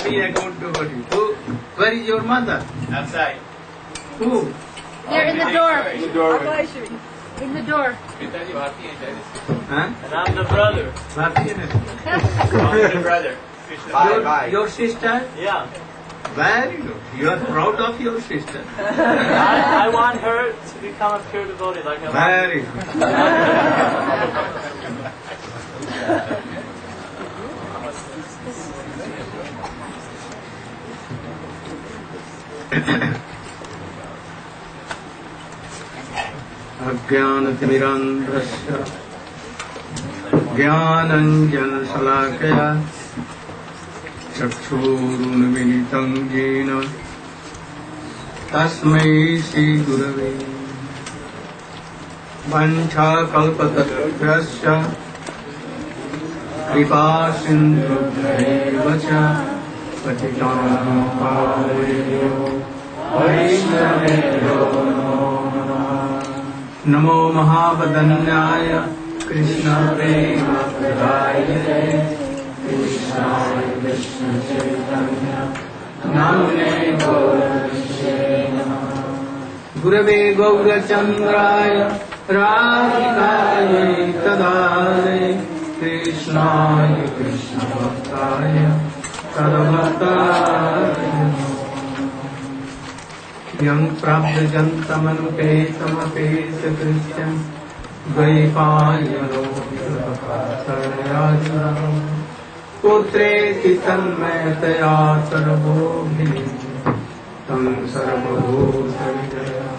be accountable. So, where is your mother? Outside. Who? They're in the door. In the door. In the door. Huh? And I'm the brother. Bharti and I'm the brother. Your sister? Yeah. Very good. You are proud of your sister. I want her to become a pure devotee like I want. Very good. अज्ञानतिमिरान्धस्य ज्ञानञ्जनशलाकया चक्षुरुन्मीलितं येन तस्मै श्रीगुरवे वाञ्छाकल्पतरुभ्यश्च कृपासिन्धुभ्यैव च पतितानां पावनेभ्यो वैष्णवेभ्यो नमो महावदन्याय कृष्ण प्रेमप्रदायते कृष्णाय कृष्ण चैतन्य नाम्ने गौरविषे नमः गुरवे गौरचन्द्राय राधिकायै तदालये कृष्णाय कृष्णभक्ताय तद्भक्ताय यं प्राप्तजन्तमनुपेतमपेतकृत्यं द्वैपायनो विरहकातर्याजुरं पुत्रेति तन्मयतया सर्वोऽभिः तं सर्वभूतविजयं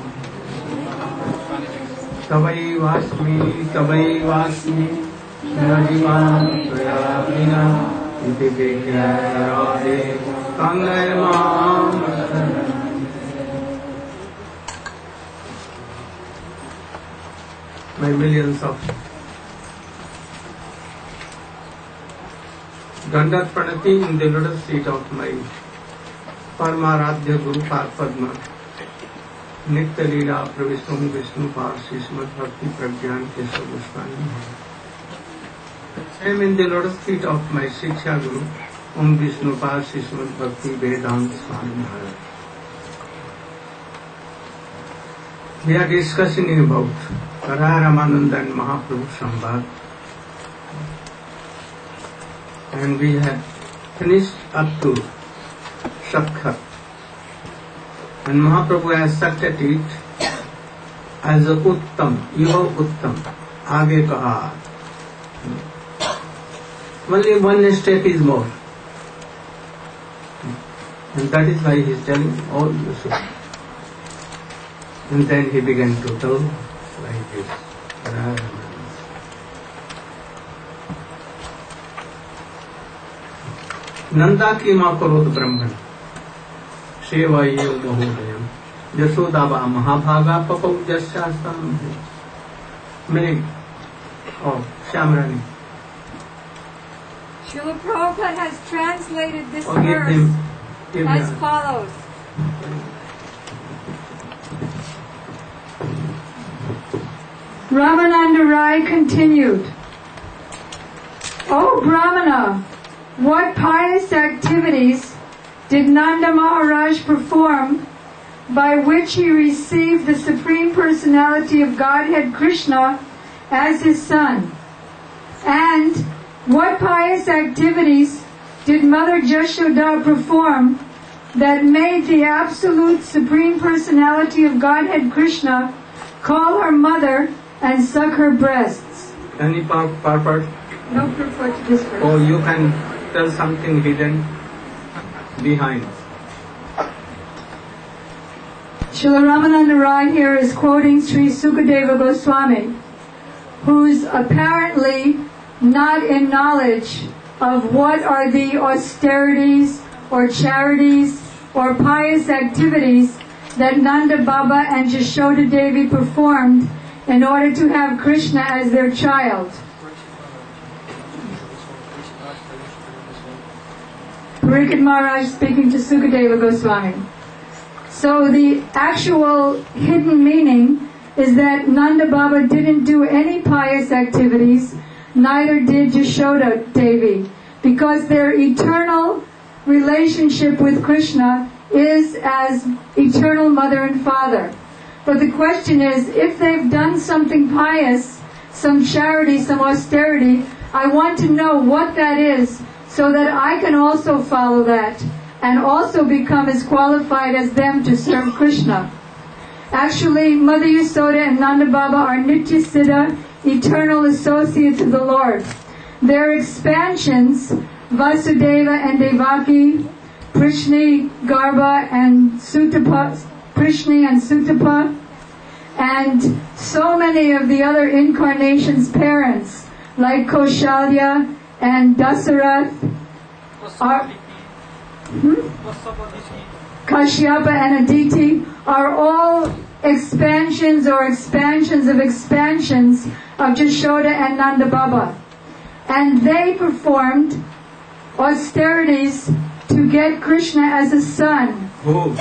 तवैवास्मि न जीवामि त्वया विना इति विज्ञाय राधे काङ्गय मां शरणं my millions of Dandat Pranati in the lotus feet of my Paramaradhya Guru Padma Nitya Leela Pravishnu Vishnu Parsi Srimad Bhakti Pragyan Keshav Goswami. I am in the lotus feet of my Shiksha Guru Om Vishnu Parsi Srimad Bhakti Vedanta Swami Maharaj. We are discussing about Radha Ramananda and Mahaprabhu Sambhad, and we had finished up to Shakha, and Mahaprabhu has started it as a Uttam, Yuva Uttam, Aage Kaha. Only one step is more, and that is why he is telling all the Sukha. And then he began to tell like this. Nanda की माँ करोत ब्रह्मण सेवायो महोदयम यशोदाबा महाभागा पपौ जस्यास्तम मेरे और श्यामरानी. Srila Prabhupada has translated this verse as follows. Ramananda Rai continued, O Brahmana, what pious activities did Nanda Maharaj perform by which he received the Supreme Personality of Godhead Krishna as his son? And what pious activities did Mother Jashoda perform that made the Absolute Supreme Personality of Godhead Krishna call her mother and suck her breasts? Any purport? No purport to this verse. Or you can tell something hidden behind. Srila Ramananda Rai here is quoting Sri Sukadeva Goswami, who's apparently not in knowledge of what are the austerities or charities or pious activities that Nanda Baba and Jashoda Devi performed in order to have Krishna as their child. Parikshit Maharaj speaking to Sukadeva Goswami. So the actual hidden meaning is that Nanda Baba didn't do any pious activities, neither did Jashoda Devi, because their eternal relationship with Krishna is as eternal mother and father. But the question is, if they've done something pious, some charity, some austerity, I want to know what that is so that I can also follow that and also become as qualified as them to serve Krishna. Actually, Mother Yasoda and Nanda Baba are Nitya Siddha, eternal associates of the Lord. Their expansions, Vasudeva and Devaki, Prishni, Garba and Sutapa, and so many of the other incarnations' parents, like Kaushalya and Dasarath, Kashyapa and Aditi, are all expansions of Jashoda and Nanda Baba. And they performed austerities to get Krishna as a son. Who?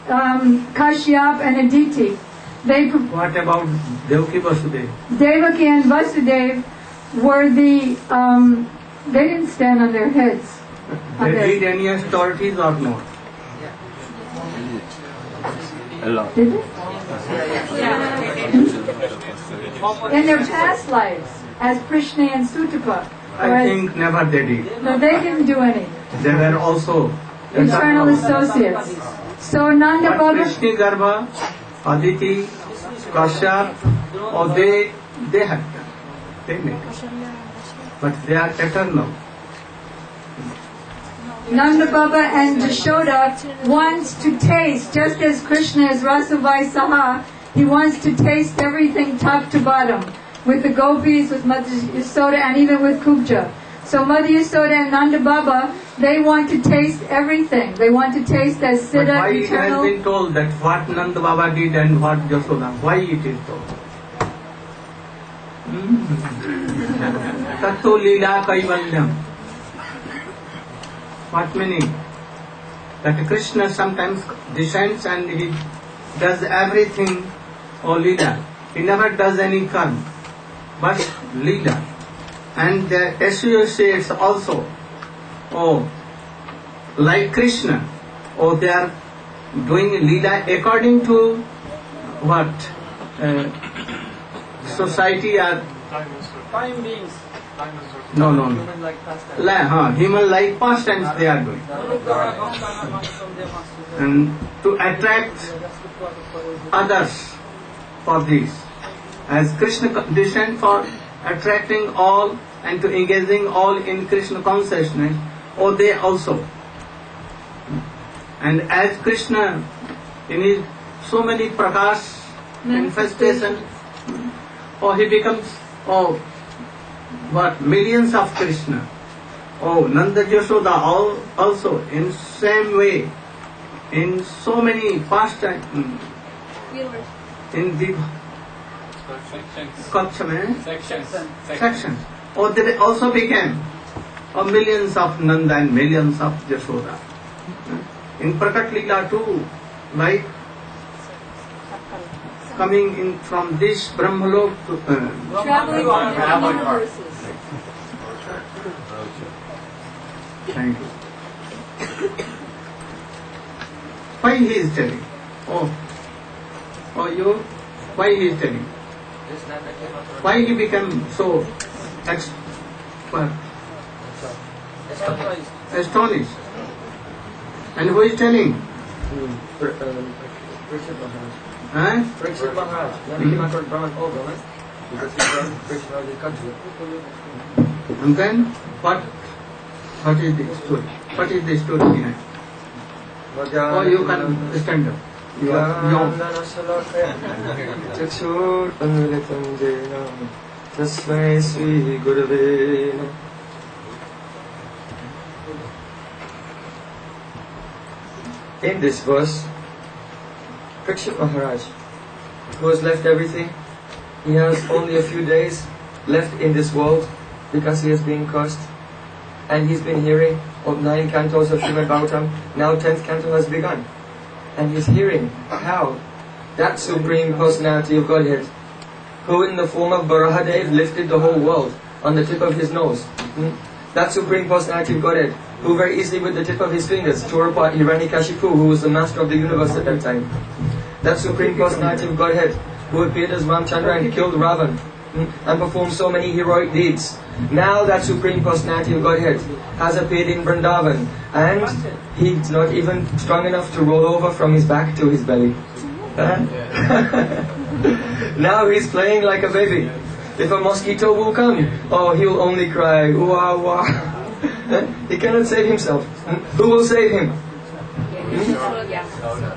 Kashyap and Aditi. What about Devaki Vasudeva? Devaki and Vasudeva were the, they didn't stand on their heads. They did any austerities or not? Did they? In their past lives, as Prishni and Sutapa. I think never they did. No, they didn't do any. They were also Eternal associates. So Nanda But Baba, Prishni Garba, Aditi, Kashyap, or they have done. They made it. But they are eternal. Nanda Baba and Jashoda wants to taste, just as Krishna is Rasavai Saha, he wants to taste everything top to bottom, with the gopis, with Mother Yasoda, and even with Kubja. So Mother Yasoda and Nanda Baba, they want to taste everything. They want to taste as But Siddha, why it has eternal. been told that what Nanda Baba did and what Yasoda? Why it is told? Tatto Leela Kaivalyam. What meaning? That Krishna sometimes descends and he does everything, or Leela. He never does any karma, but Leela. And the associates also, like Krishna, they are doing Leela according to what? Society or Time beings. no. Human like pastime. Human like pastimes they are doing. And to attract others for this. As Krishna descend for attracting all and to engaging all in Krishna consciousness, they also. And as Krishna in his so many prakash manifestation, he becomes millions of Krishna. Nanda Yashoda also in same way, in so many pastime, in the sections. They also became millions of Nanda and millions of Yashoda. In Prakat Leela too, like coming in from this Brahmalok to Traveling from the universes. Thank you. Why he is telling? Why he is telling? Why he became so astonished? And who is telling? Parikshit Maharaj, when he conquered Brahman Oga, because he brought Krishna to the country. And then what is the story? What is the story behind? You can stand up. You are young. In this verse, Parikshit Maharaj, who has left everything, he has only a few days left in this world because he has been cursed, and he's been hearing of 9 cantos of Srimad Bhagavatam. Now 10th canto has begun, and he's hearing how that Supreme Personality of Godhead, who in the form of Varahadev lifted the whole world on the tip of his nose, that Supreme Personality of Godhead who very easily with the tip of his fingers tore apart Hiranyakashipu, who was the master of the universe at that time. That Supreme Personality of Godhead who appeared as Ramchandra and killed Ravan and performed so many heroic deeds. Now that Supreme Personality of Godhead has appeared in Vrindavan, and he's not even strong enough to roll over from his back to his belly. Now he's playing like a baby. If a mosquito will come, oh, he'll only cry, wah wah. He cannot save himself. Who will save him?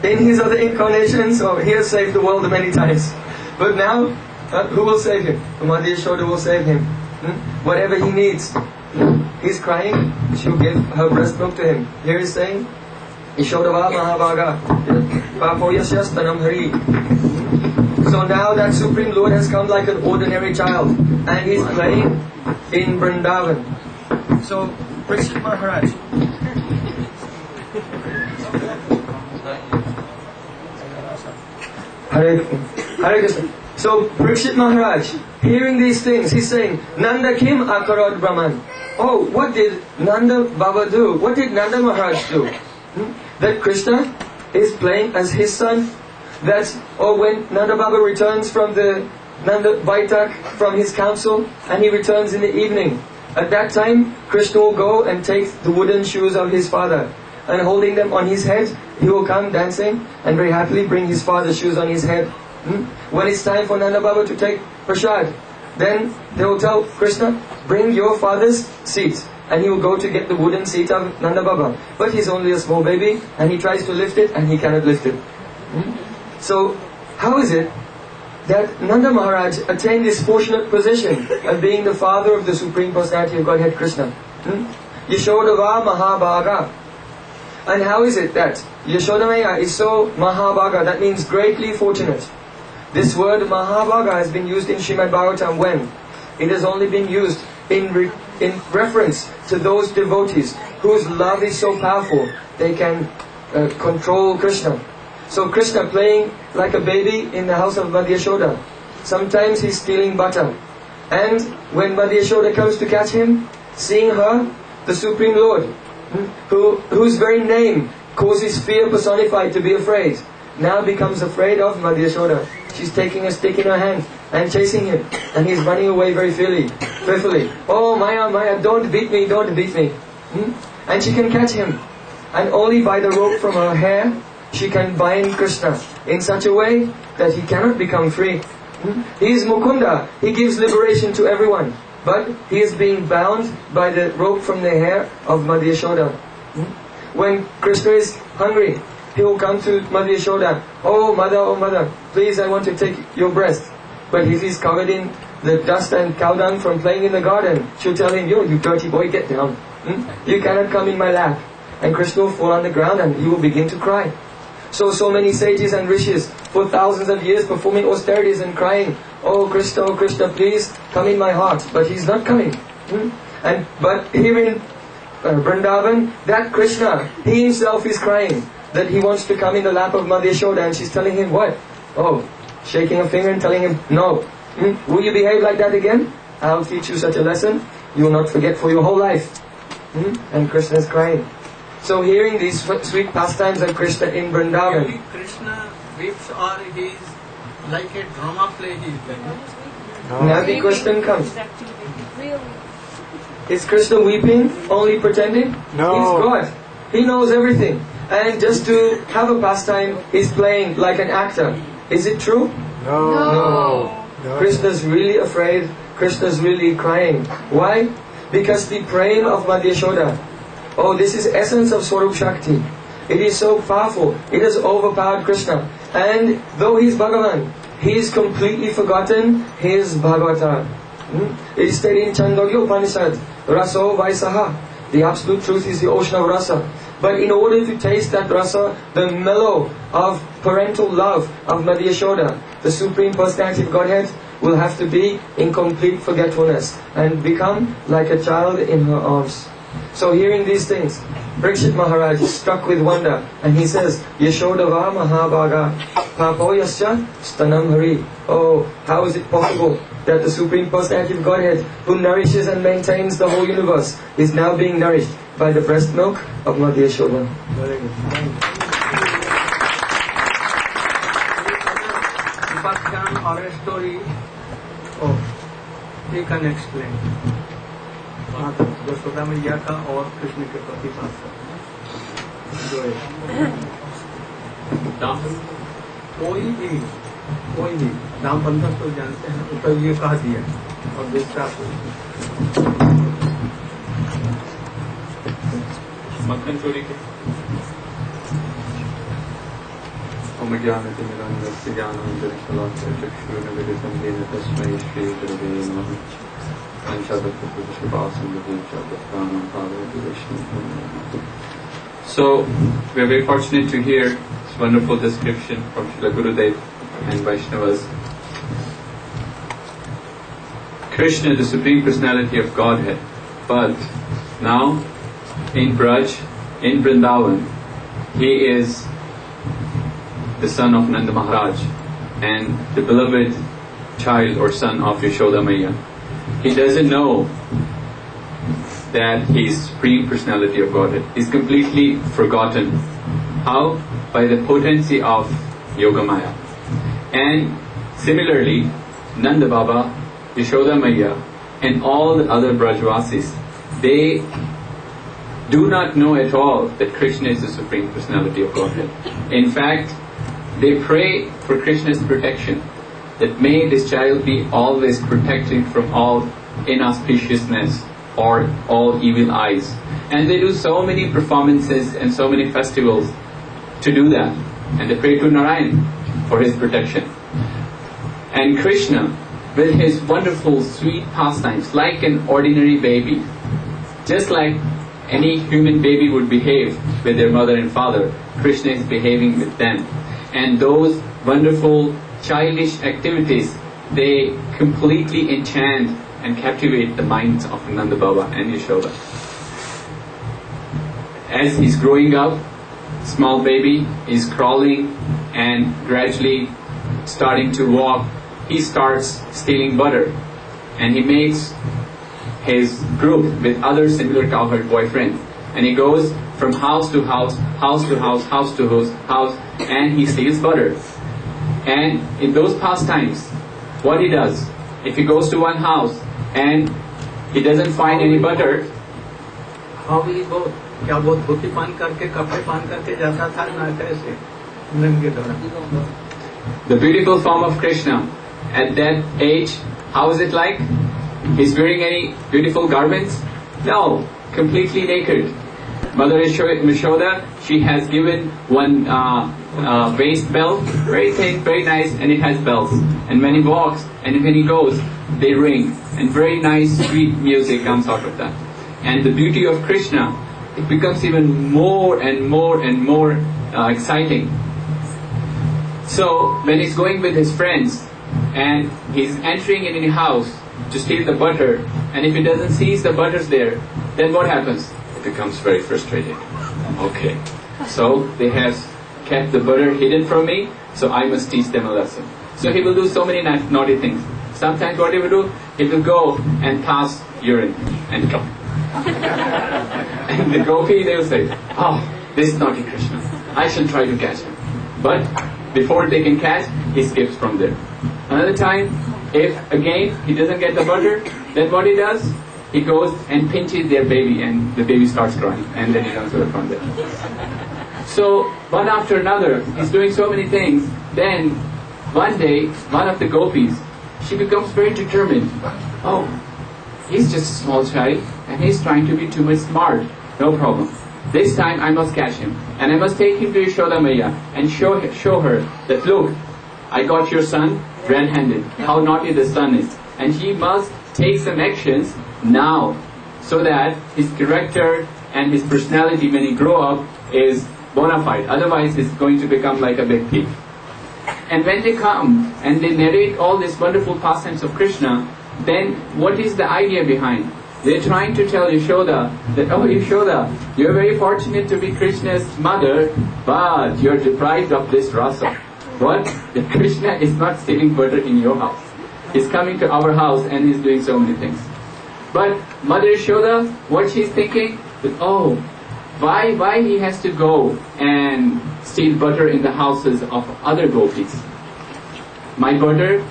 In his other incarnations, he has saved the world many times. But now, who will save him? Mother Yashoda will save him. Whatever he needs. He's crying, she'll give her breast milk to him. Here he's saying, Yashodava Mahabhaga, Papo Yasyastanam Hari. So now that Supreme Lord has come like an ordinary child, and he's playing in Vrindavan. So, Parikshit Maharaj. Hare Krishna. So, Parikshit Maharaj, hearing these things, he's saying, Nanda Kim Akarad Brahman. Oh, what did Nanda Baba do? What did Nanda Maharaj do? That Krishna is playing as his son. That, when Nanda Baba returns from the Nanda Vaitak, from his council, and he returns in the evening, at that time, Krishna will go and take the wooden shoes of his father, and holding them on his head, he will come dancing and very happily bring his father's shoes on his head. When it's time for Nanda Baba to take prasad, then they will tell Krishna, bring your father's seat. And he will go to get the wooden seat of Nanda Baba. But he's only a small baby, and he tries to lift it, and he cannot lift it. So, how is it that Nanda Maharaj attained this fortunate position of being the father of the Supreme Personality of Godhead Krishna? Yashodava Mahabhaga. And how is it that Yashodamaya is so Mahabhaga? That means greatly fortunate. This word Mahabhaga has been used in Srimad Bhagavatam when? It has only been used in reference to those devotees whose love is so powerful they can control Krishna. So Krishna playing like a baby in the house of Mother Yashoda. Sometimes he's stealing butter. And when Mother Yashoda comes to catch him, seeing her, the Supreme Lord, whose very name causes fear personified to be afraid, now becomes afraid of Mother Yashoda. She's taking a stick in her hand and chasing him, and he's running away very fearfully. Oh, Maya, Maya, don't beat me, don't beat me. And she can catch him. And only by the rope from her hair, she can bind Krishna in such a way that he cannot become free. He is Mukunda. He gives liberation to everyone. But he is being bound by the rope from the hair of Mother Yashoda. When Krishna is hungry, he will come to Mother Yashoda. Oh mother, please, I want to take your breast. But if he's covered in the dust and cow dung from playing in the garden, she'll tell him, you dirty boy, get down. You cannot come in my lap. And Krishna will fall on the ground and he will begin to cry. So many sages and rishis for thousands of years performing austerities and crying, oh Krishna, please come in my heart. But he's not coming. But here in Vrindavan, that Krishna, he himself is crying that he wants to come in the lap of Mother Yashoda, and she's telling him what? Oh, shaking a finger and telling him, no. Will you behave like that again? I'll teach you such a lesson you will not forget for your whole life. And Krishna is crying. So hearing these sweet pastimes of Krishna in Vrindavan. Really Krishna weeps, or he is like a drama play he is playing? Now the question comes. Really? Is Krishna weeping, only pretending? No. He's God. He knows everything. And just to have a pastime, he's playing like an actor. Is it true? No. Krishna's really afraid. Krishna's really crying. Why? Because the praying of Mother Yashoda. Oh, this is essence of Swarup Shakti. It is so powerful. It has overpowered Krishna. And though he is Bhagavan, he is completely forgotten his Bhagavata. It is stated in Chandogya Upanishad, Raso Vaisaha. The absolute truth is the ocean of rasa. But in order to taste that rasa, the mellow of parental love of Mother Yashoda, the Supreme Personality of Godhead, will have to be in complete forgetfulness and become like a child in her arms. So hearing these things, Parikshit Maharaj is struck with wonder, and he says, Yashodava Mahabhaga Papoyasya Stanam Hari. Oh, how is it possible that the Supreme Personality of Godhead, who nourishes and maintains the whole universe, is now being nourished by the breast milk of Mother Yashoda. Very good. Upakhyan or a story, he can explain. माता यशोदा मैया का और कृष्ण के प्रति बात कोई भी राम बंधन तो जानते हैं, तो ये कह दिया और दूसरा मक्खन चोरी के So, we are very fortunate to hear this wonderful description from Srila Gurudev and Vaishnavas. Krishna, the Supreme Personality of Godhead, but now in Braj, in Vrindavan, he is the son of Nanda Maharaj and the beloved child or son of Yashoda Maya. He doesn't know that he is Supreme Personality of Godhead. He's completely forgotten. How? By the potency of Yogamaya. And similarly, Nanda Baba, Yashoda Maya, and all the other Brajvasis, they do not know at all that Krishna is the Supreme Personality of Godhead. In fact, they pray for Krishna's protection, that may this child be always protected from all inauspiciousness or all evil eyes. And they do so many performances and so many festivals to do that. And they pray to Narayan for his protection. And Krishna, with his wonderful sweet pastimes, like an ordinary baby, just like any human baby would behave with their mother and father, Krishna is behaving with them. And those wonderful childish activities, they completely enchant and captivate the minds of Nanda Baba and Yashoda. As he's growing up, small baby is crawling and gradually starting to walk, he starts stealing butter, and he makes his group with other similar cowherd boyfriends, and he goes from house to house, house to house, house to house, and he steals butter. And in those pastimes, what he does, if he goes to one house and he doesn't find any butter, how will he go? क्या वो धोती पान करके कपड़े पान करके जाता था ना कैसे नंगे दौरा? The beautiful form of Krishna at that age, how is it like? He's wearing any beautiful garments? No, completely naked. Mother Yashoda, she has given one waist belt, very thin, very nice, and it has bells. And when he walks and when he goes, they ring, and very nice, sweet music comes out of that. And the beauty of Krishna, it becomes even more and more and more exciting. So when he's going with his friends and he's entering in any house to steal the butter, and if he doesn't see the butters there, then what happens? It becomes very frustrated. Okay, so they have kept the butter hidden from me, so I must teach them a lesson. So he will do so many naughty things. Sometimes what he will do, he will go and pass urine and come. And the gopi, they will say, oh, this naughty Krishna, I shall try to catch him. But before they can catch, he skips from there. Another time, if again he doesn't get the butter, then what he does, he goes and pinches their baby, and the baby starts crying, and then he runs away from there. So one after another, he's doing so many things. Then one day, one of the gopis, she becomes very determined. Oh, he's just a small child, and he's trying to be too much smart. No problem. This time I must catch him, and I must take him to Yashoda Maya and show her that, look, I got your son red-handed, how naughty the son is, and he must take some actions now, so that his character and his personality when he grow up is bona fide. Otherwise he's going to become like a big thief. And when they come and they narrate all these wonderful pastimes of Krishna, then what is the idea behind? They're trying to tell Yashoda that, oh Yashoda, you're very fortunate to be Krishna's mother, but you're deprived of this rasa. What? That Krishna is not stealing butter in your house. He's coming to our house and he's doing so many things. But Mother Yashoda, what she's thinking, that, oh, why he has to go and steal butter in the houses of other gopis? My butter,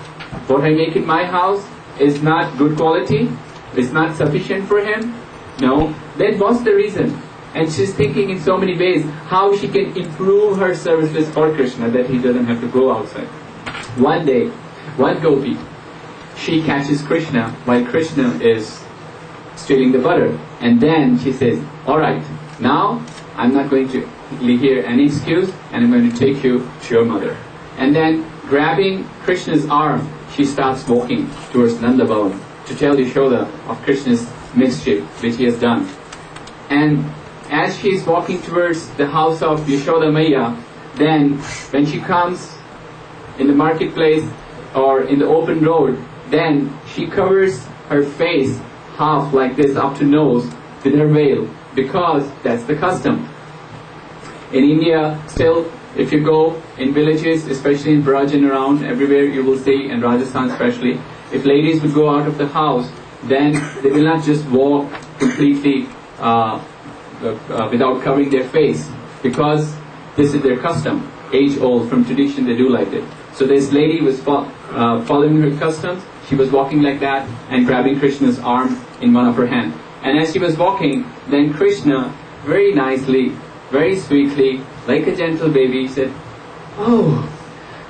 what I make in my house, is not good quality, is not sufficient for him. No, then what's the reason? And she's thinking in so many ways how she can improve her services for Krishna, that he doesn't have to go outside. One day, one gopi, she catches Krishna while Krishna is stealing the butter, and then she says, alright, now I'm not going to hear any excuse, and I'm going to take you to your mother. And then grabbing Krishna's arm, she starts walking towards Nanda Bhavan to tell Yashoda of Krishna's mischief which he has done. And as she is walking towards the house of Yashoda Maya, then when she comes in the marketplace or in the open road, then she covers her face half like this up to nose with her veil, because that's the custom. In India, still, if you go in villages, especially in Braj and around, everywhere you will see, in Rajasthan especially, if ladies would go out of the house, then they will not just walk completely without covering their face, because this is their custom, age old, from tradition they do like it. So this lady was following her customs. She was walking like that and grabbing Krishna's arm in one of her hands. And as she was walking, then Krishna very nicely, very sweetly, like a gentle baby, said, "Oh,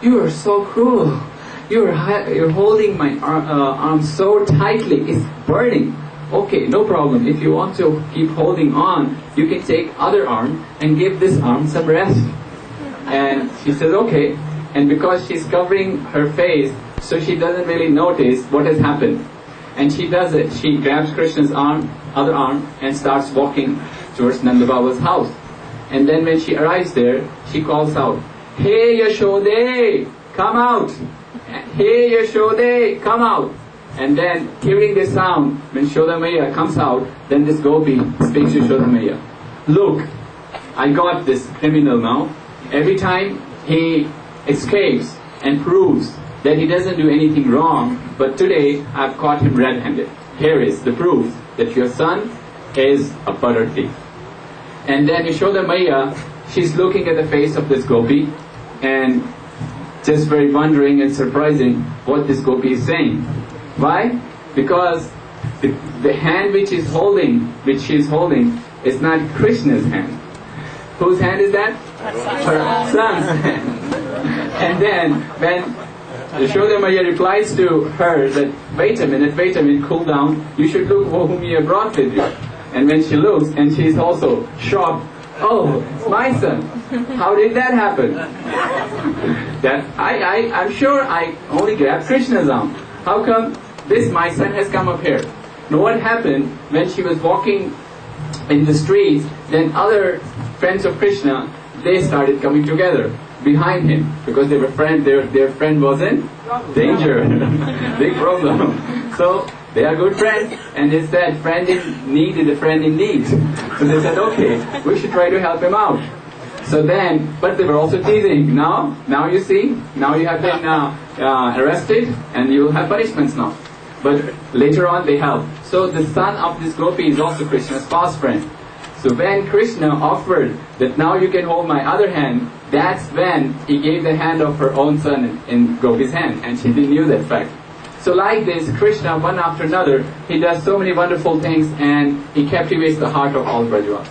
you are so cruel. You're holding my arm so tightly. It's burning. Okay, no problem. If you want to keep holding on, you can take other arm and give this arm some rest." And she says, okay. And because she's covering her face, so she doesn't really notice what has happened. And she does it. She grabs Krishna's arm, other arm, and starts walking towards Nanda Baba's house. And then when she arrives there, she calls out, "Hey Yashode, come out! Hey Yashode, come out!" And then, hearing this sound, when Yashoda Maya comes out, then this gopi speaks to Yashoda Maya. "Look, I got this criminal now. Every time he escapes and proves that he doesn't do anything wrong, but today I've caught him red-handed. Here is the proof that your son is a butter thief." And then Yashoda Maya, she's looking at the face of this gopi and just very wondering and surprising what this gopi is saying. Why? Because the hand which she is holding is not Krishna's hand. Whose hand is that? Her son's hand. And then when Yashoda Maya replies to her that, wait a minute, cool down, you should look whom you have brought with you. And when she looks, and she is also shocked, "Oh, it's my son. How did that happen?" That I'm sure I only grabbed Krishna's arm. How come this my son has come up here? Now what happened when she was walking in the streets, then other friends of Krishna, they started coming together behind him, because they were their friend was in danger, big problem. So they are good friends, and they said, friend in need is a friend in need. So they said, okay, we should try to help him out. So then, but they were also teasing. Now you see, now you have been arrested, and you will have punishments now. But later on they help. So the son of this gopi is also Krishna's fast friend. So when Krishna offered that now you can hold my other hand, that's when he gave the hand of her own son in Gopi's hand, and she didn't knew that fact. So like this, Krishna, one after another, he does so many wonderful things, and he captivates the heart of all Brajavas.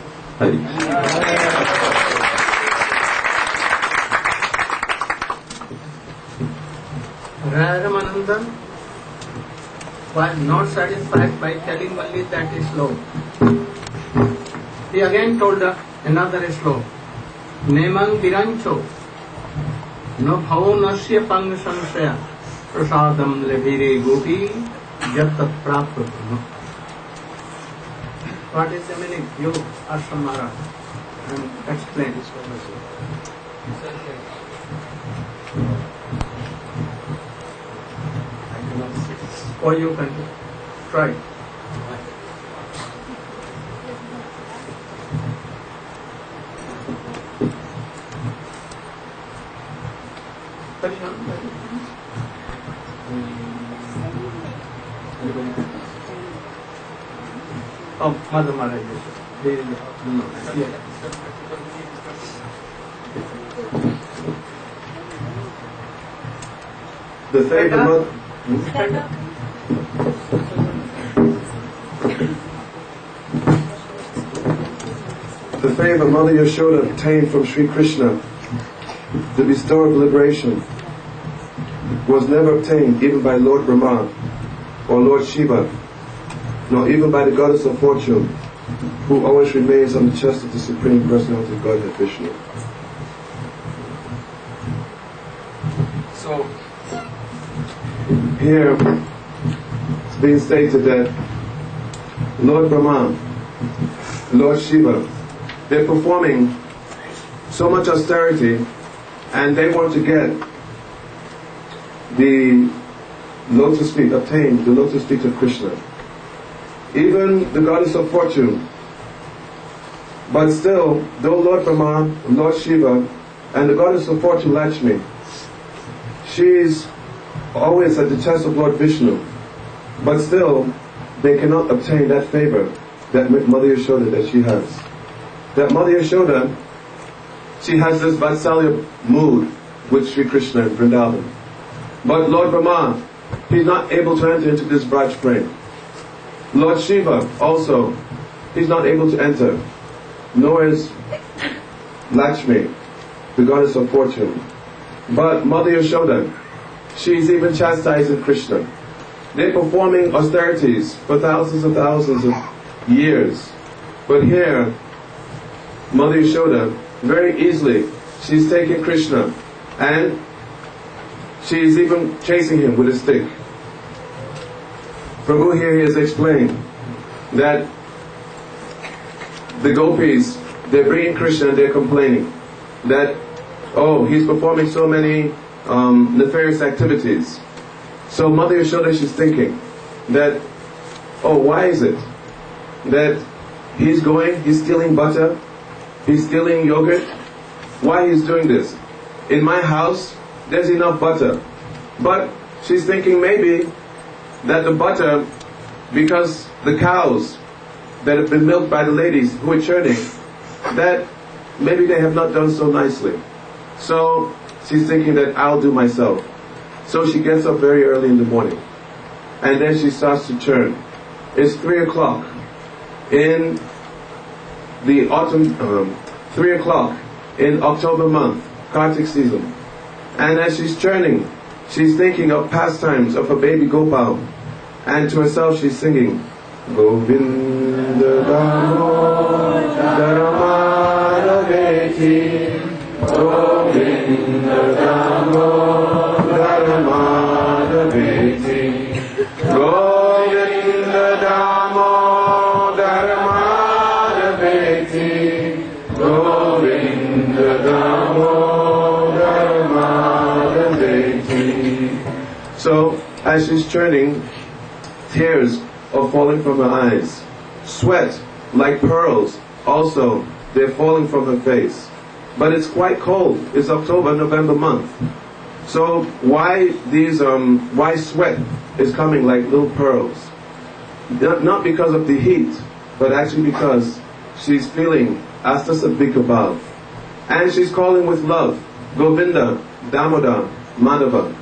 Ramananda was not satisfied by telling only that is slow. He again told another slow. Nemang virancho no bhavo nasya pang samsaya prasadam lebhire gopi jatat prapta. What is the meaning? You are Samara and explain. Or you can try. Oh, Mother Maharaj. The favorite mother. The favor Mother Yashoda obtained from Sri Krishna, the bestower of liberation, was never obtained even by Lord Brahma or Lord Shiva, nor even by the goddess of fortune, who always remains on the chest of the Supreme Personality of Godhead, Vishnu. So, Here it's being stated that Lord Brahma, Lord Shiva, they're performing so much austerity and they want to get the lotus feet, obtain the lotus feet of Krishna. Even the goddess of fortune. But still, though Lord Brahma, Lord Shiva, and the goddess of fortune Lakshmi, she's always at the chest of Lord Vishnu. But still, they cannot obtain that favor that Mother Yashoda that she has. That Mother Yashoda, she has this Vatsalya mood with Sri Krishna in Vrindavan. But Lord Brahma, he's not able to enter into this Braj frame. Lord Shiva also, he's not able to enter. Nor is Lakshmi, the goddess of fortune. But Mother Yashoda, she's even chastising Krishna. They're performing austerities for thousands and thousands of years. But here, Mother Yashoda, very easily, she's taking Krishna and she's even chasing him with a stick. Prabhu here has explained that the gopis, they're bringing Krishna and they're complaining that, oh, he's performing so many nefarious activities. So Mother Yashoda, she's thinking that, oh, why is it that he's stealing butter, he's stealing yogurt? Why he's doing this? In my house, there's enough butter. But she's thinking maybe that the butter, because the cows that have been milked by the ladies who are churning, that maybe they have not done so nicely. So she's thinking that I'll do myself. So she gets up very early in the morning and then she starts to churn. It's 3 o'clock in the autumn, 3 o'clock in October month, Kartik season. And as she's churning, she's thinking of pastimes of her baby Gopal, and to herself she's singing Govinda Damodara Madhaveti, Govinda Damodara Madhaveti, Govinda Damodara Madhaveti, Govinda Damodara Madhaveti. So, as she's churning, tears are falling from her eyes. Sweat, like pearls, also, they're falling from her face. But it's quite cold. It's October, November month. So why why sweat is coming like little pearls? Not because of the heat, but actually because she's feeling Asta Sadvika Bhav. And she's calling with love, Govinda, Damodar, Madhava.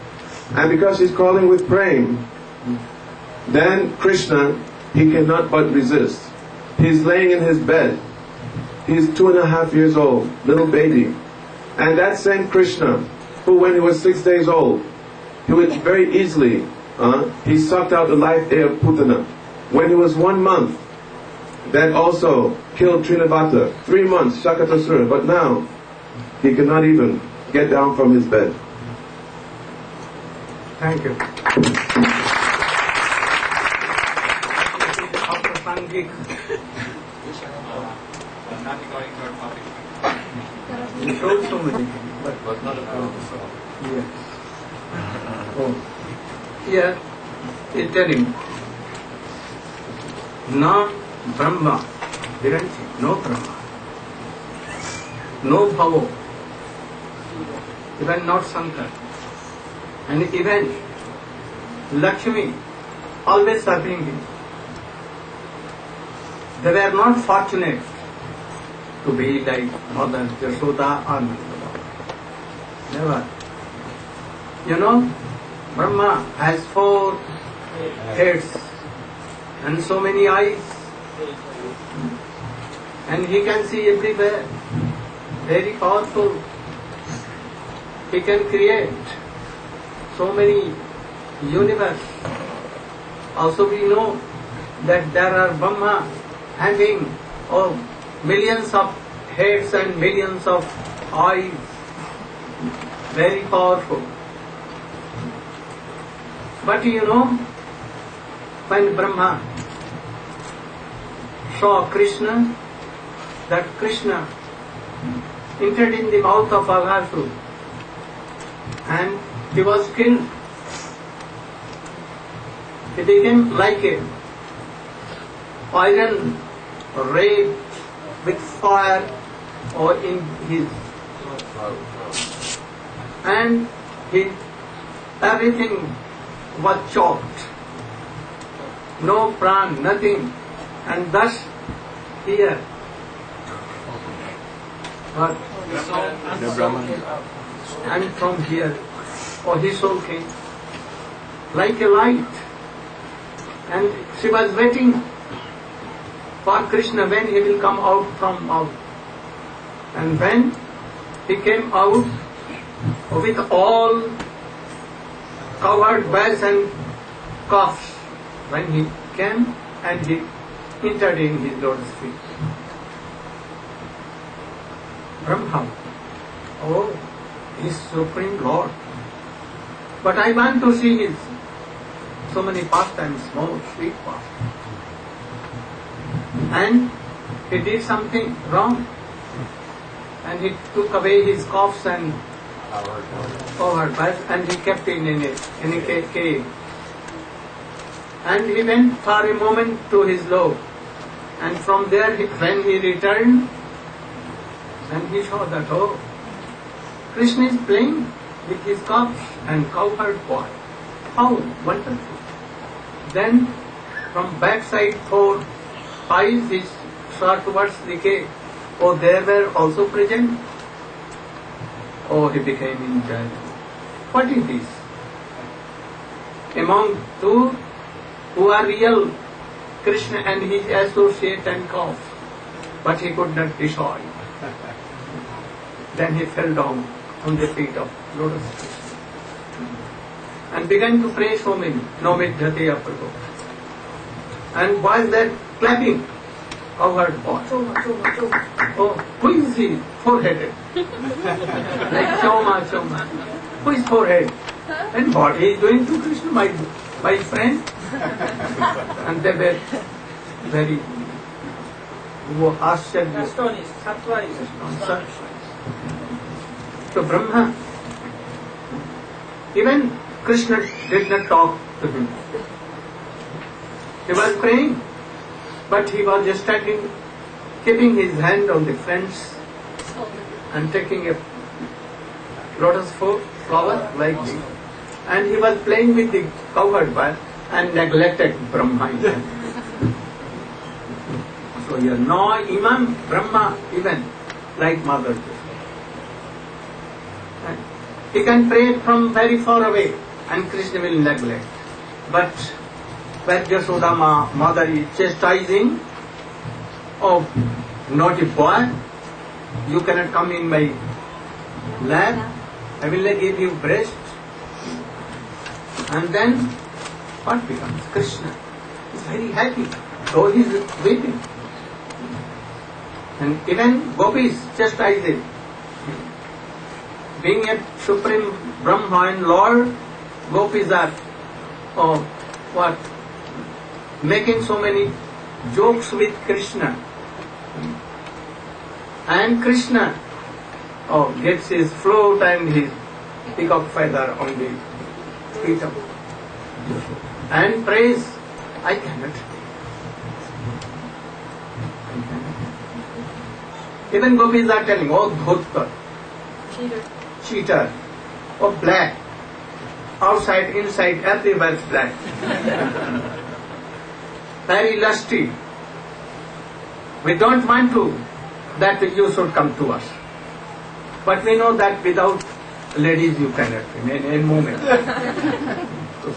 And because she's calling with praying, then Krishna, he cannot but resist. He's laying in his bed. He's 2.5 years old, little baby. And that same Krishna, who when he was 6 days old, he would very easily, he sucked out the life air of Putana. When he was 1 month, that also killed Trinavata. 3 months, Shakatasura. But now, he cannot even get down from his bed. Thank you. Sangeet. Not according to our topic. You showed so many things, but Was not about the soul. yes. Oh. Here, he's telling, na Brahma, Viranti, no Brahma, no Bhavo, even not Shankar, and even Lakshmi, always serving him. They were not fortunate to be like Mother Yashoda or Nanda. Never. You know, Brahma has 4 heads and so many eyes, and he can see everywhere. Very powerful. He can create so many universe. Also we know that there are Brahma having millions of heads and millions of eyes. Very powerful. But you know, when Brahma saw Krishna, that Krishna entered in the mouth of Aghasur and he was killed. He became like a iron ray with fire or in his and everything was chopped. No pran, nothing. And thus here what? And from here, his soul came like a light. And she was waiting for Krishna when he will come out from mouth. And when he came out with all covered bells and cuffs, when he came and he entered in his lotus feet. Brahma, his Supreme Lord. But I want to see his so many pastimes, more sweet pastimes. And he did something wrong. And he took away his cuffs and covered bells and he kept it in a cave. And he went for a moment to his love. And from there, when he returned, and he saw that, Krishna is playing with his cups and cowherd boy. How wonderful. Then, from backside 4 eyes, he saw towards the cave. They were also present. He became enjoyed. What is this? Among 2 who are real, Krishna and his associate and calf, but he could not destroy. Then he fell down on the feet of Lotus Krishna and began to pray so many, Nomidhyate Aprago. And while they're clapping, covered boy. Who is he? Four-headed. Like Choma. Who is four-headed? And what he is doing to Krishna, my friend? And they were very astonished. So Brahma, even Krishna did not talk to him. He was praying, but he was just keeping his hand on the fence and taking a lotus flower like this. And he was playing with the cowherd boy and neglected Brahma. So you are no Imam Brahma even like Mother. And he can pray from very far away and Krishna will neglect. But when Yashoda mother is chastising, naughty boy, you cannot come in my lap, I will not give you breast. And then what becomes? Krishna is very happy, though he is weeping. And even gopis chastise him. Being a supreme Brahma and Lord, gopis are making so many jokes with Krishna. And Krishna gets his float and his peacock feather on the feet of and prays, I cannot. Even gopis are telling, Dhutta, cheater, black, outside, inside, everywhere is black. Very lusty. We don't want to that you should come to us. But we know that without ladies you cannot in moment.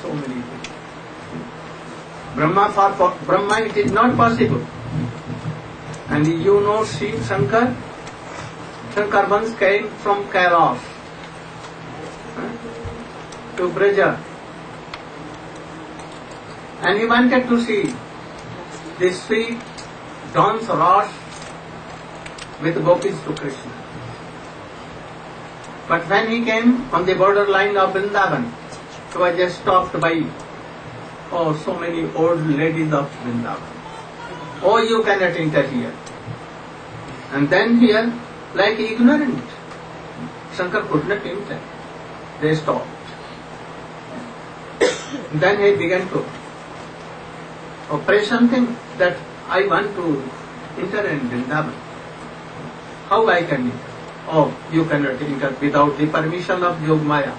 So many things. For Brahma it is not possible. And you know Shiv Shankar? Shankar once came from Kailash to Braja. And he wanted to see the sweet dance rush with gopis to Krishna. But when he came on the borderline of Vrindavan, he was just stopped by so many old ladies of Vrindavan. Oh, you cannot enter here. And then here, like ignorant, Shankar could not enter. They stopped. Then he began to pray something that I want to enter in Vrindavan. How I can enter? Oh, you cannot enter without the permission of Yogmaya.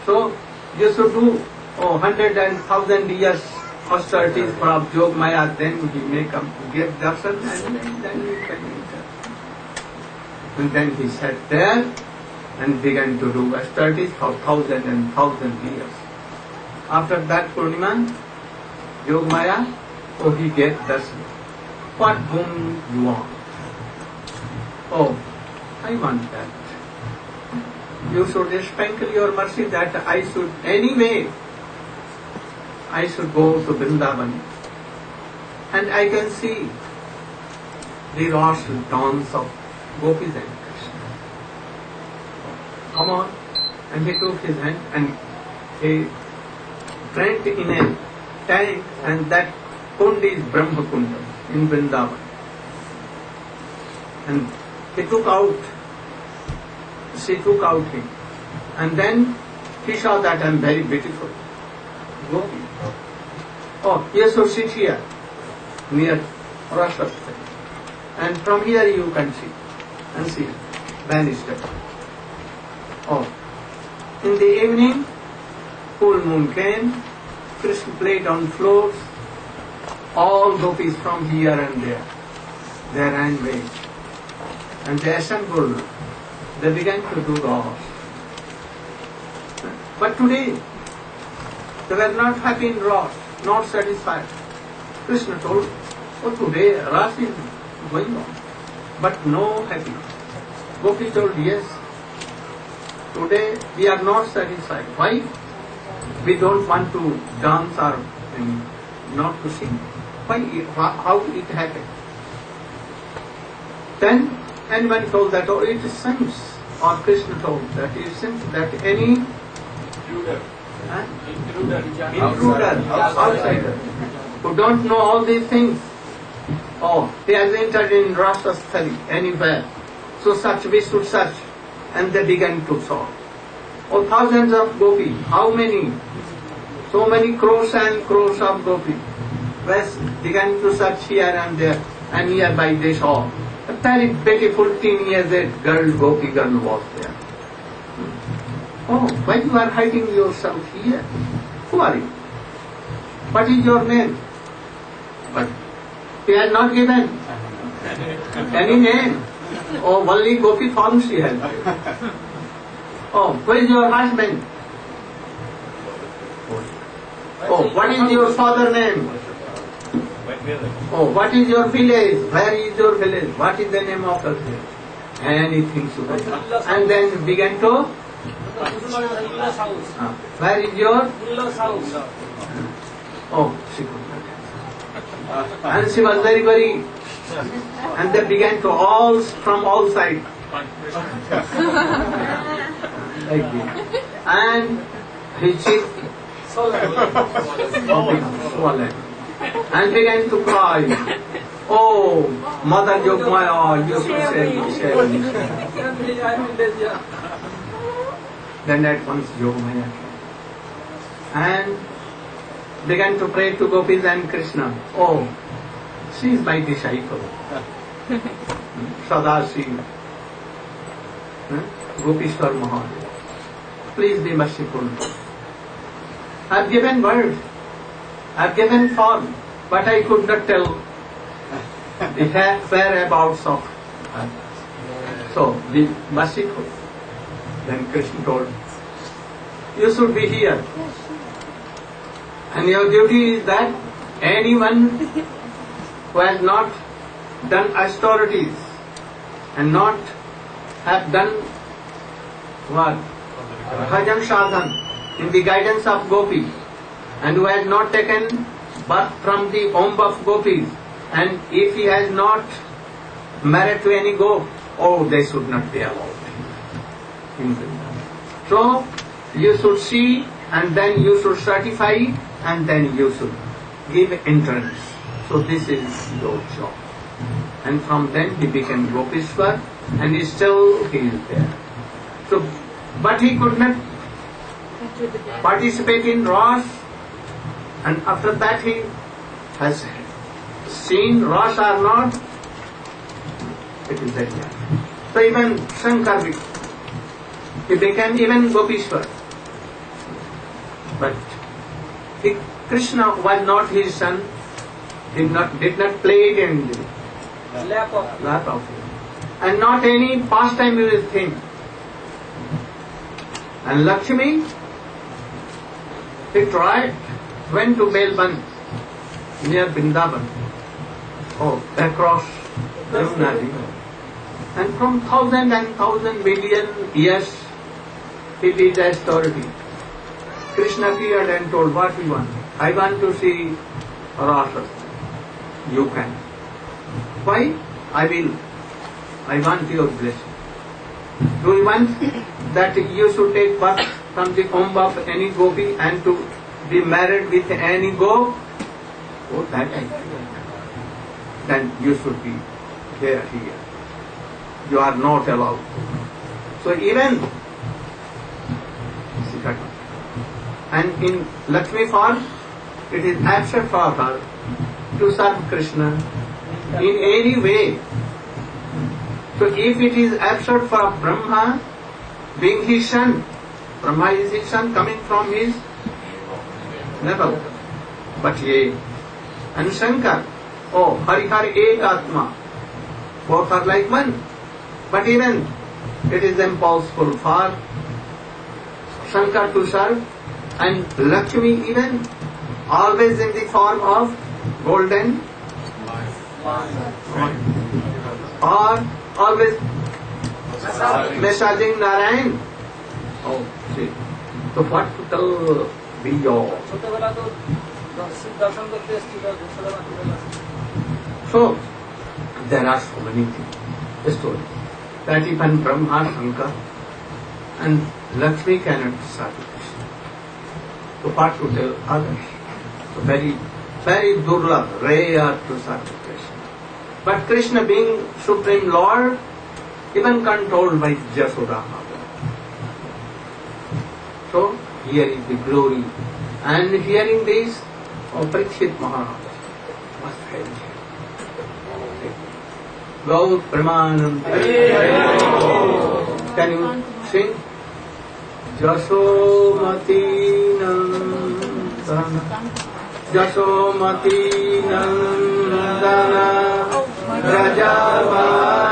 So, you should do 100 and 1,000 years austerities for Yogmaya, then he may come to give darshan and then you can enter. And then he sat there and began to do austerities for 1,000 and 1,000 years. After that Purnima, Yogmaya, he gave darshan. What boon you want? Oh, I want that. You should sprinkle your mercy that I should anyway, I should go to Vrindavan and I can see the rush dance of gopis and Krishna. Come on. And he took his hand and he drank in a tank, and that kund is Brahma Kunda in Vrindavan. And she took out him. And then he saw that I am very beautiful. Gopi. Oh, you should sit here, near Rashtra. And from here you can see. And see, vanished. Oh, in the evening, full moon came, Krishna played on floors, all gopis from here and there. They ran away. And they assembled. They began to do Rasa. But today, they were not happy in Rasa, not satisfied. Krishna told, today Rasa is going on, but no happiness. Gopi told, yes, today we are not satisfied. Why? We don't want to dance or not to sing. Why? How it happened? Then anyone told that, it seems, or Krishna told that it seems that any intruder, outsider, who don't know all these things, he has entered in Rasasthali, anywhere. So such we should search. And they began to solve. Thousands of gopis, how many? So many crores and crores of gopis. Began to search here and there, and nearby they saw a very beautiful 10 years old girl, gopi girl was there. Why you are hiding yourself here? Who are you? What is your name? But he has not given any name. Only gopi form she has. Who is your husband? What is your father's name? What is your village? Where is your village? What is the name of the village? Anything should be. And then began to. Where is your? She could not answer. And she was very worried. And they began to from all sides. Like this. And his cheek swollen. And began to cry. Mother Yogmaya, you should save me. Then at once Yogmaya came and began to pray to gopis and Krishna. She is my disciple. Sadashiv. Gopishwar Mahadev. Please be merciful. I have given word. I have given form, but I could not tell the whereabouts of her. So be merciful. Then Krishna told, you should be here. And your duty is that anyone who has not done austerities and not have done what? Bhajan sadhan in the guidance of gopis, and who has not taken birth from the womb of gopis, and if he has not married to any gop, oh, they should not be allowed in Vrindavan. So you should see, and then you should certify, and then you should give entrance. So this is your job. And from then he became Gopishwar, and he is there. So, but he could not participate in Ras, and after that he has seen Ras or not, it is very hard. So even Shankar, he became even Gopishwar. But Krishna was not his son, did not play it in the lap of him. And not any pastime you will think. And Lakshmi, he tried, went to Belban near Vrindavan, across Yamuna River. And from 1,000 and 1,000 million years he did austerity. Krishna appeared and told, what you want? I want to see Rasa. You can. Why? I will. I want your blessing. Do you want that you should take birth from the womb of any gopi and to be married with any gop? Oh, that I feel. Then you should be here. You are not allowed. So even and in Lakshmi form, it is absurd for her to serve Krishna in any way. So if it is absurd for Brahma, being his son, Brahma is his son coming from his navel. But ye, and Shankar, Harihar Ek Atma, both are like one. But even it is impossible for Shankar to serve, and Lakshmi even always in the form of golden or always massaging Narayan. Oh, see. So what will be your... So, there are so many things, stories, that even Brahma, Shankar and Lakshmi cannot serve Krishna. So what to tell others? So very, very durlabh, rare to serve Krishna. But Krishna being Supreme Lord, even controlled by Jasoda. So here is the glory. And hearing this, Parikshit Maharaj was very Gaur Pramanam. Can you sing? Jasomati Nandana, Jasomati Nandana, Rajavara.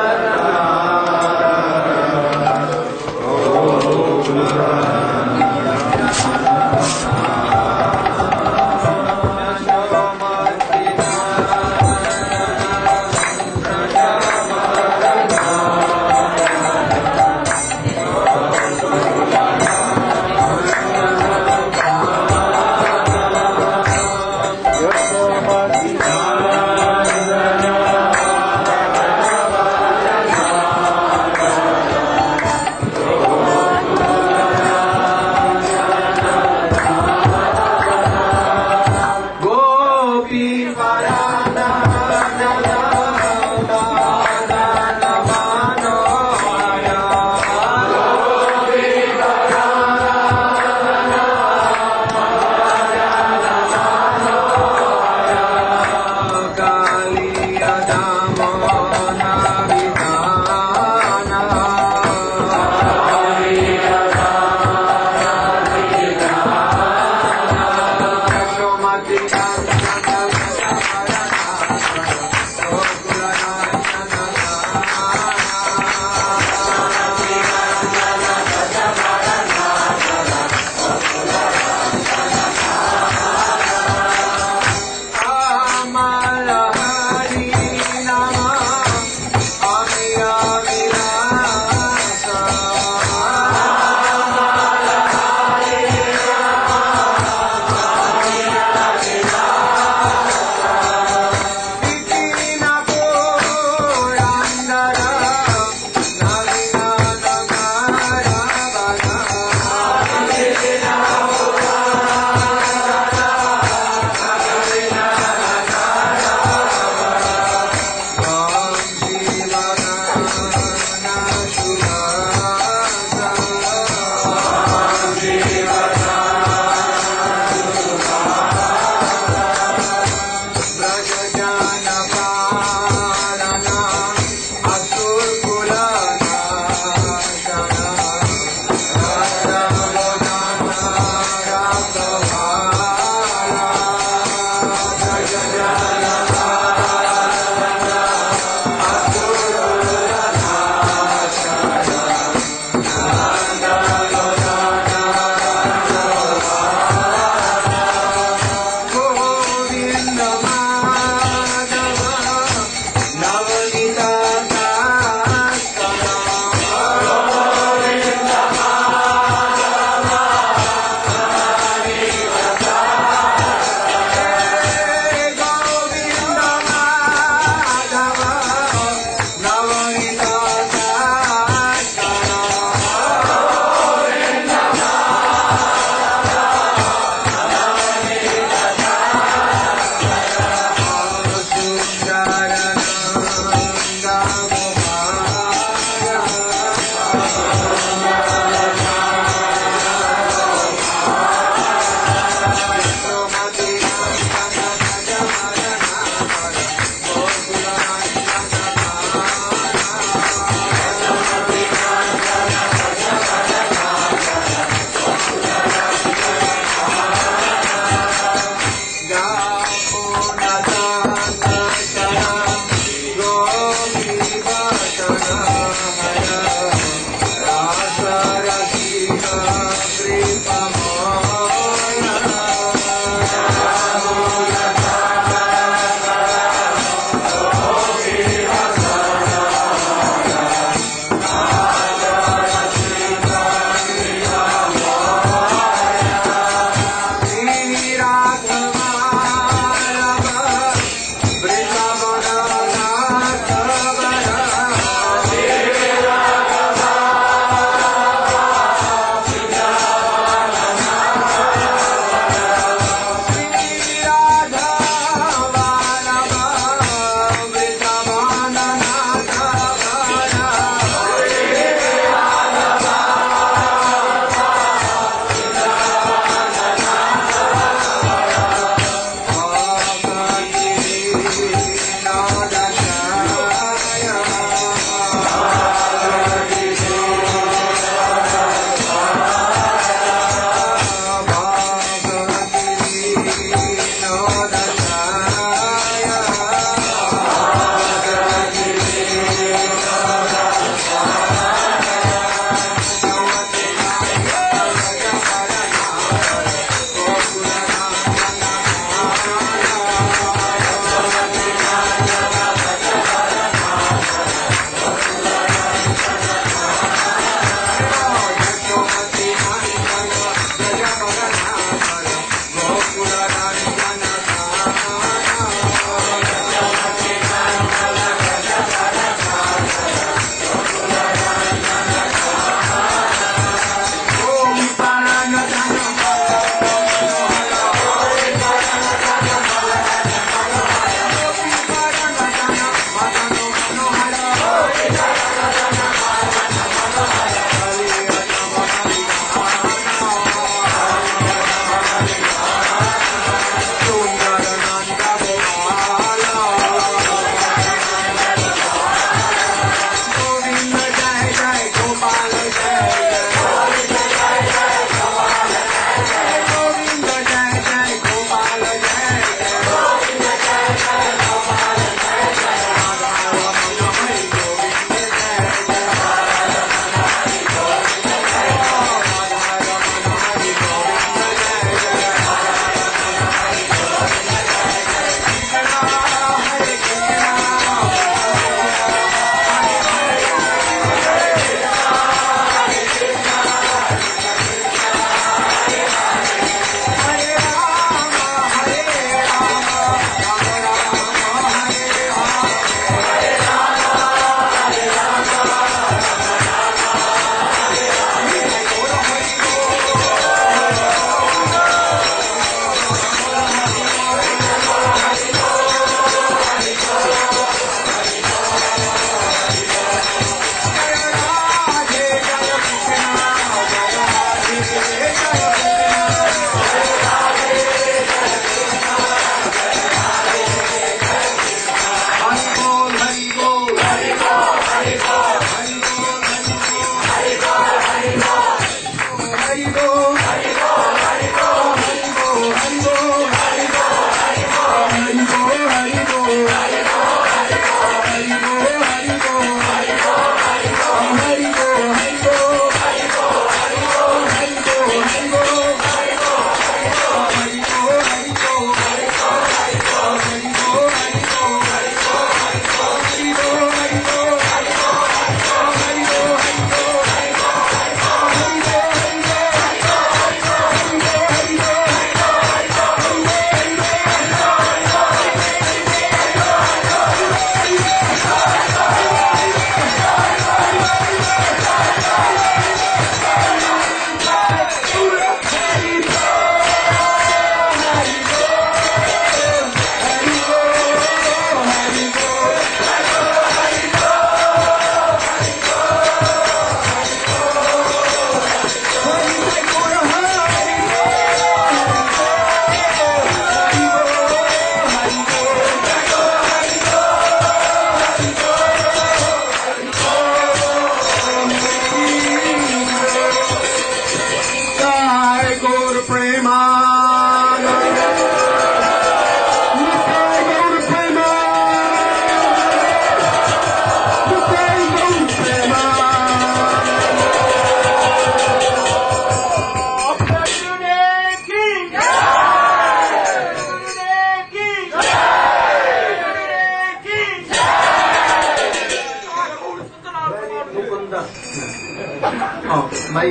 My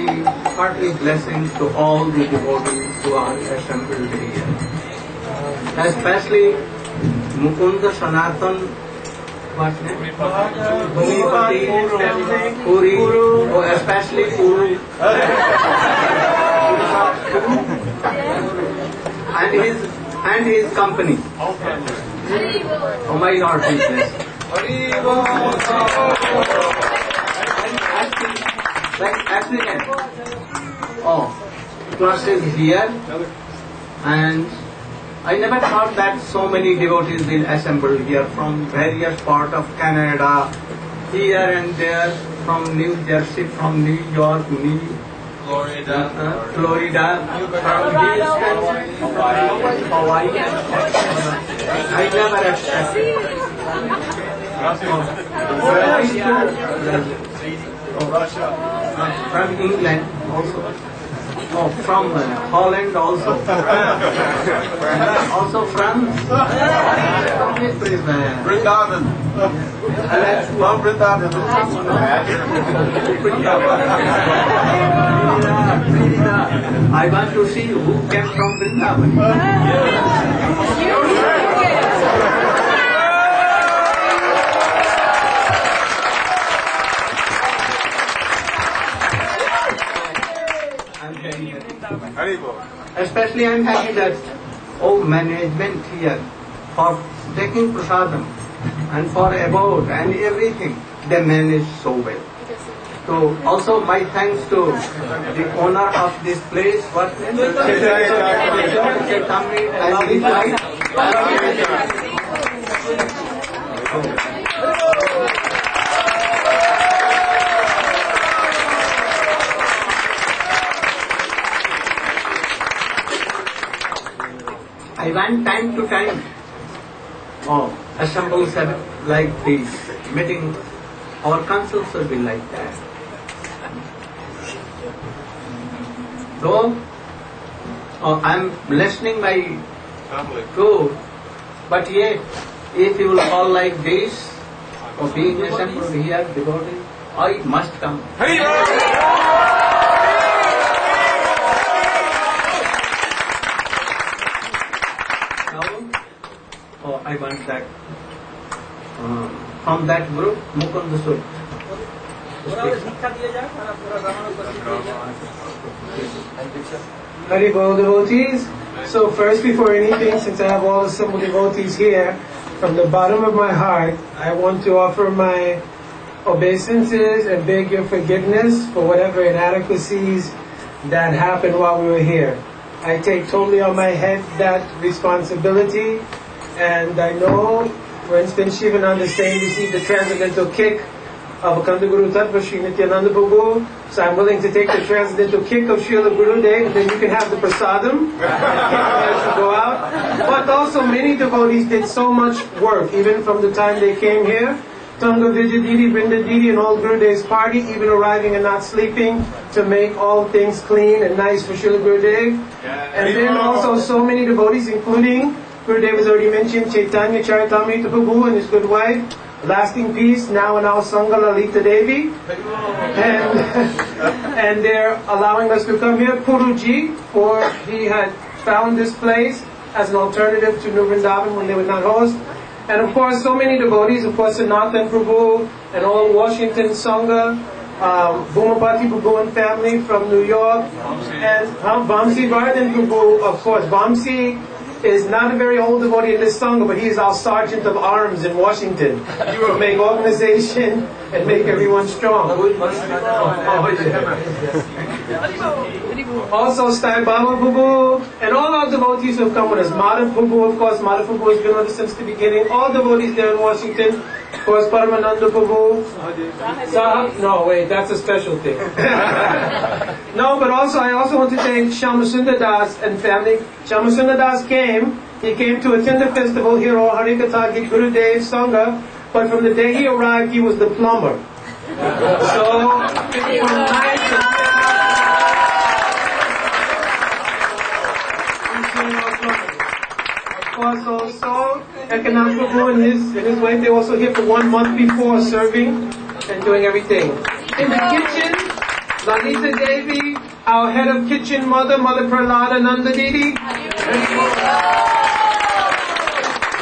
hearty blessings to all the devotees who are assembled here, especially Mukunda Sanatan, what name? Bhumipati, Puri, oh, especially Puru, and his company. Oh my Lord, please bless. Like applicant. Oh, class is here, and I never thought that so many devotees will assemble here from various parts of Canada, here and there, from New Jersey, from New York, Florida, from Houston, Hawaii. I never expected. From England also. Oh, from Holland also. Also France. Vrindavan. From Vrindavan. I want to see who came from Vrindavan. Especially I am happy that management here for taking prasadam and for abode and everything, they manage so well. So also my thanks to the owner of this place, what name? Chaitanya and his wife. I want time to time assembles like this, meeting, our councils will be like that. So, I am listening my food, but yet, if you will call like this, or being assembled here, devoted, I must come. I want that from that group, Mukunda Sut. Haribol devotees. So first, before anything, since I have all assembled devotees here, from the bottom of my heart, I want to offer my obeisances and beg your forgiveness for whatever inadequacies that happened while we were here. I take totally on my head that responsibility. And I know, for instance, Shivananda saying received the transcendental kick of Akhanda Guru Tattva Sri Nityananda Prabhu. So I'm willing to take the transcendental kick of Srila Gurudev, and then you can have the prasadam as you go out. But also many devotees did so much work, even from the time they came here. Tunga Vijay Didi, Brinda Didi, and all Gurudev's party, even arriving and not sleeping, to make all things clean and nice for Srila Gurudev. And then also so many devotees, including Gurudev has already mentioned Chaitanya Charitamrita Prabhu and his good wife, lasting peace, now in our Sangha Lalita Devi. And they're allowing us to come here. Puruji, for he had found this place as an alternative to New Vrindavan when they would not host. And of course, so many devotees, of course, Sanatan Prabhu and all Washington Sangha, Bhumapati Prabhu and family from New York, and Vamsi Vardhan Prabhu, of course. Vamsi is not a very old devotee in this Sangha, but he is our sergeant of arms in Washington. He will make organization and make everyone strong. Also, Sai Baba Prabhu and all our devotees who have come with us. Madhav Prabhu, of course, Madhav Prabhu has been with us since the beginning. All devotees there in Washington. Of course, Paramananda Prabhu. No, wait, that's a special thing. No, but also, I also want to thank Shyamasundar Das and family. Shyamasundar Das came. He came to attend the festival here at Harikatha Gurudev Sangha. But from the day he arrived, he was the plumber. So, from of course, also, Ekanath Prabhu and his wife, they were also here for 1 month before serving and doing everything. In the kitchen, Lalita Devi, our head of kitchen mother, Mother Prahlada Nanda Didi.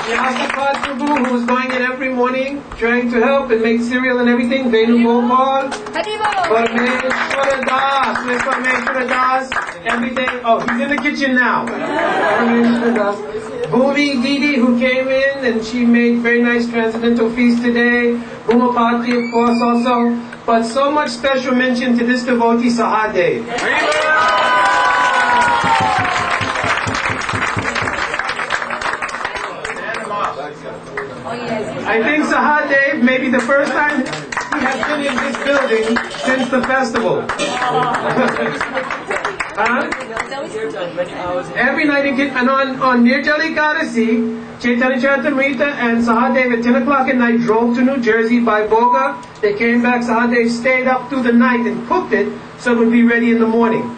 Yasapad Prabhu, who was going in every morning, trying to help and make cereal and everything. Venu Gopal. Parameshwara Das. Where's Parameshwara Das? Every day. Oh, he's in the kitchen now. Parameshwara Das. Bhumi Didi, who came in and she made very nice transcendental feast today. Bhumapati, of course, also. But so much special mention to this devotee, Sahadev. I think Sahadev may be the first time he has been in this building since the festival. Every night and on Nirjali Ekadasi, Chaitanya Charitamrita and Sahadev at 10 o'clock at night drove to New Jersey by Boga. They came back, Sahadev stayed up through the night and cooked it so it would be ready in the morning.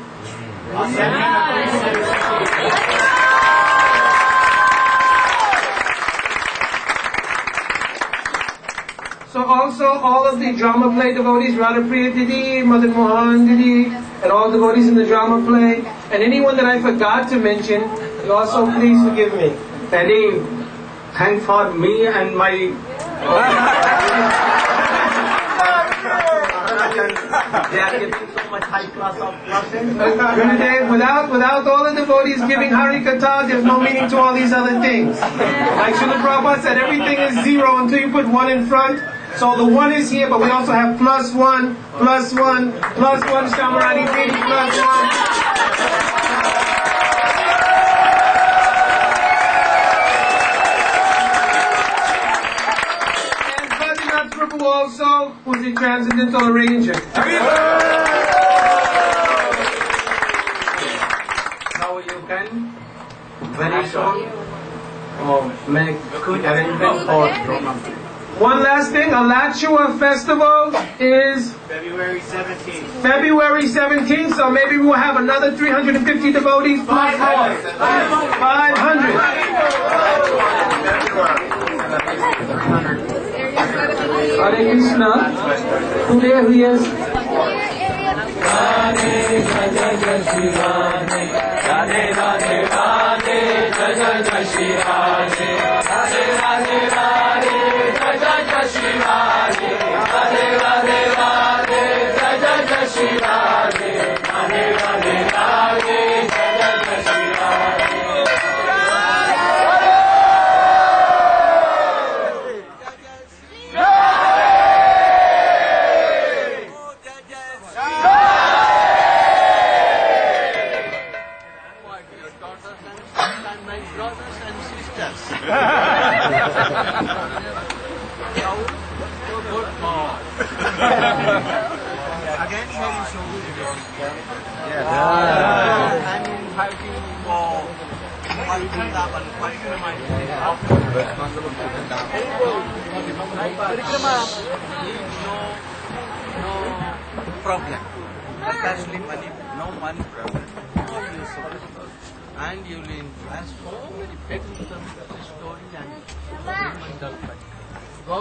So also all of the drama play devotees, Radhapriya Didi, Madan Mohan Didi, and all devotees in the drama play, and anyone that I forgot to mention, you also please forgive me. Any thank for me and my they are giving so much high class of classes. Without all the devotees giving Hari Katha, there's no meaning to all these other things. Like Srila Prabhupada said, everything is zero until you put one in front. So the one is here, but we also have plus one, Shamarani Devi, plus one. And Bhadinath Prabhu also, who's a transcendental arranger. Now you can very soon make good arrangement for drama. One last thing, Alachua Festival is February 17th. February 17th, so maybe we'll have another 350 devotees plus more. 500. Hare Krishna. Today we are problem, especially money, no money problem, no use of it. And you will invest so many people in the story and human development. Go.